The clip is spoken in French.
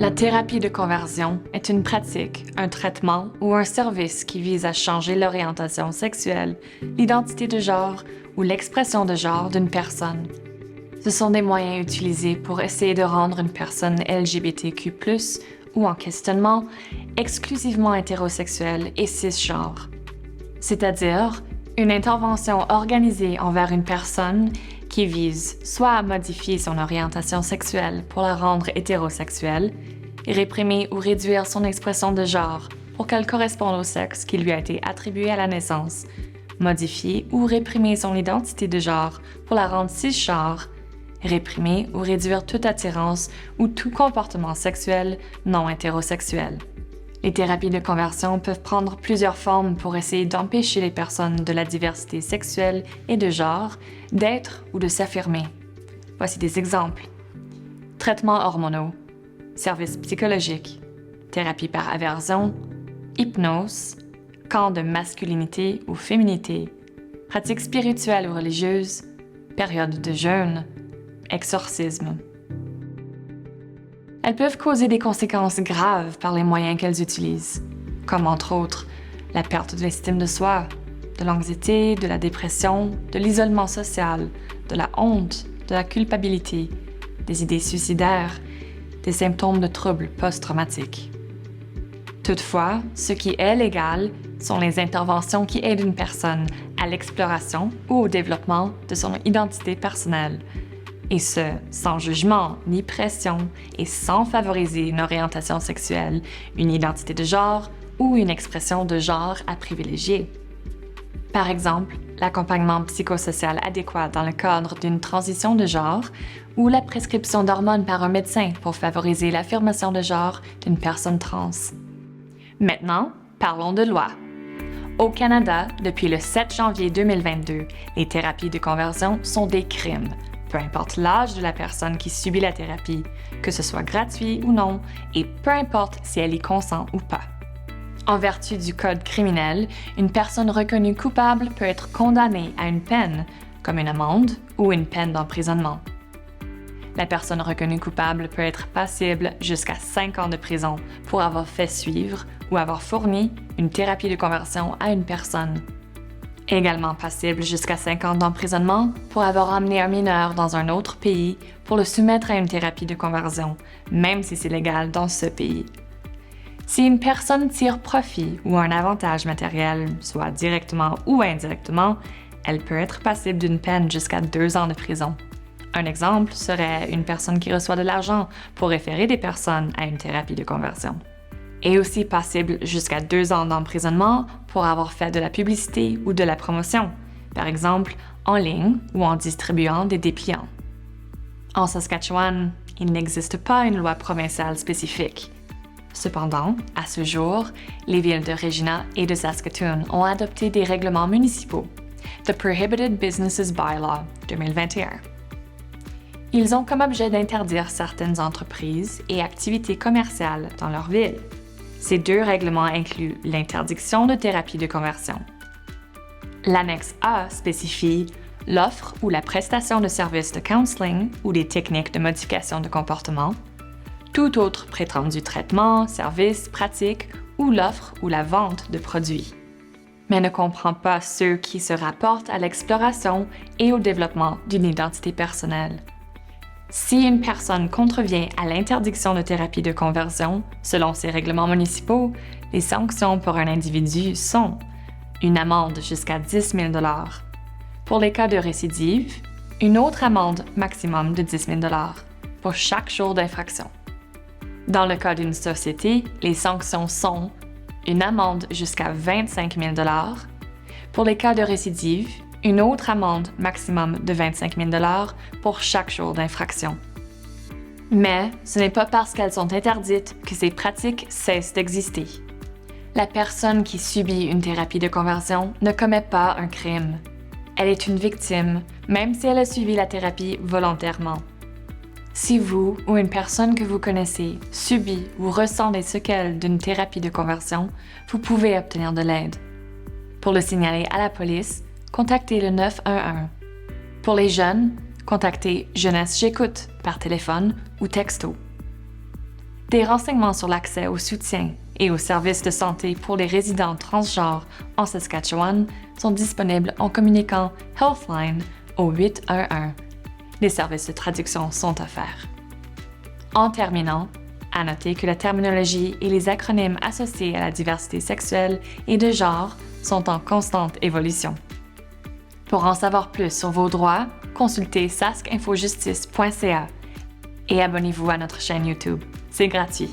La thérapie de conversion est une pratique, un traitement ou un service qui vise à changer l'orientation sexuelle, l'identité de genre ou l'expression de genre d'une personne. Ce sont des moyens utilisés pour essayer de rendre une personne LGBTQ+, ou en questionnement, exclusivement hétérosexuelle et cisgenre. C'est-à-dire une intervention organisée envers une personne qui vise soit à modifier son orientation sexuelle pour la rendre hétérosexuelle, réprimer ou réduire son expression de genre pour qu'elle corresponde au sexe qui lui a été attribué à la naissance, modifier ou réprimer son identité de genre pour la rendre cisgenre, réprimer ou réduire toute attirance ou tout comportement sexuel non hétérosexuel. Les thérapies de conversion peuvent prendre plusieurs formes pour essayer d'empêcher les personnes de la diversité sexuelle et de genre d'être ou de s'affirmer. Voici des exemples. Traitements hormonaux, services psychologiques, thérapie par aversion, hypnose, camp de masculinité ou féminité, pratiques spirituelles ou religieuses, période de jeûne, exorcisme. Elles peuvent causer des conséquences graves par les moyens qu'elles utilisent, comme entre autres la perte de l'estime de soi, de l'anxiété, de la dépression, de l'isolement social, de la honte, de la culpabilité, des idées suicidaires, des symptômes de troubles post-traumatiques. Toutefois, ce qui est légal sont les interventions qui aident une personne à l'exploration ou au développement de son identité personnelle, et ce, sans jugement ni pression et sans favoriser une orientation sexuelle, une identité de genre ou une expression de genre à privilégier. Par exemple, l'accompagnement psychosocial adéquat dans le cadre d'une transition de genre ou la prescription d'hormones par un médecin pour favoriser l'affirmation de genre d'une personne trans. Maintenant, parlons de loi. Au Canada, depuis le 7 janvier 2022, les thérapies de conversion sont des crimes, peu importe l'âge de la personne qui subit la thérapie, que ce soit gratuit ou non, et peu importe si elle y consent ou pas. En vertu du Code criminel, une personne reconnue coupable peut être condamnée à une peine, comme une amende ou une peine d'emprisonnement. La personne reconnue coupable peut être passible jusqu'à 5 ans de prison pour avoir fait suivre ou avoir fourni une thérapie de conversion à une personne. Également passible jusqu'à 5 ans d'emprisonnement pour avoir amené un mineur dans un autre pays pour le soumettre à une thérapie de conversion, même si c'est légal dans ce pays. Si une personne tire profit ou un avantage matériel, soit directement ou indirectement, elle peut être passible d'une peine jusqu'à 2 ans de prison. Un exemple serait une personne qui reçoit de l'argent pour référer des personnes à une thérapie de conversion. Et aussi passible jusqu'à 2 ans d'emprisonnement pour avoir fait de la publicité ou de la promotion, par exemple en ligne ou en distribuant des dépliants. En Saskatchewan, il n'existe pas une loi provinciale spécifique. Cependant, à ce jour, les villes de Regina et de Saskatoon ont adopté des règlements municipaux, The Prohibited Businesses Bylaw 2021. Ils ont comme objet d'interdire certaines entreprises et activités commerciales dans leur ville. Ces 2 règlements incluent l'interdiction de thérapie de conversion. L'annexe A spécifie l'offre ou la prestation de services de counseling ou des techniques de modification de comportement, tout autre prétendu traitement, service, pratique ou l'offre ou la vente de produits, mais ne comprend pas ceux qui se rapportent à l'exploration et au développement d'une identité personnelle. Si une personne contrevient à l'interdiction de thérapie de conversion, selon ces règlements municipaux, les sanctions pour un individu sont une amende jusqu'à 10 000 $. Pour les cas de récidive, une autre amende maximum de 10 000 $ pour chaque jour d'infraction. Dans le cas d'une société, les sanctions sont une amende jusqu'à 25 000 $. Pour les cas de récidive, une autre amende maximum de 25 000 $ pour chaque jour d'infraction. Mais ce n'est pas parce qu'elles sont interdites que ces pratiques cessent d'exister. La personne qui subit une thérapie de conversion ne commet pas un crime. Elle est une victime, même si elle a suivi la thérapie volontairement. Si vous ou une personne que vous connaissez subit ou ressent des séquelles d'une thérapie de conversion, vous pouvez obtenir de l'aide. Pour le signaler à la police, contactez le 911. Pour les jeunes, contactez Jeunesse J'écoute par téléphone ou texto. Des renseignements sur l'accès au soutien et aux services de santé pour les résidents transgenres en Saskatchewan sont disponibles en communiquant Healthline au 811. Les services de traduction sont offerts. En terminant, à noter que la terminologie et les acronymes associés à la diversité sexuelle et de genre sont en constante évolution. Pour en savoir plus sur vos droits, consultez saskinfojustice.ca et abonnez-vous à notre chaîne YouTube. C'est gratuit.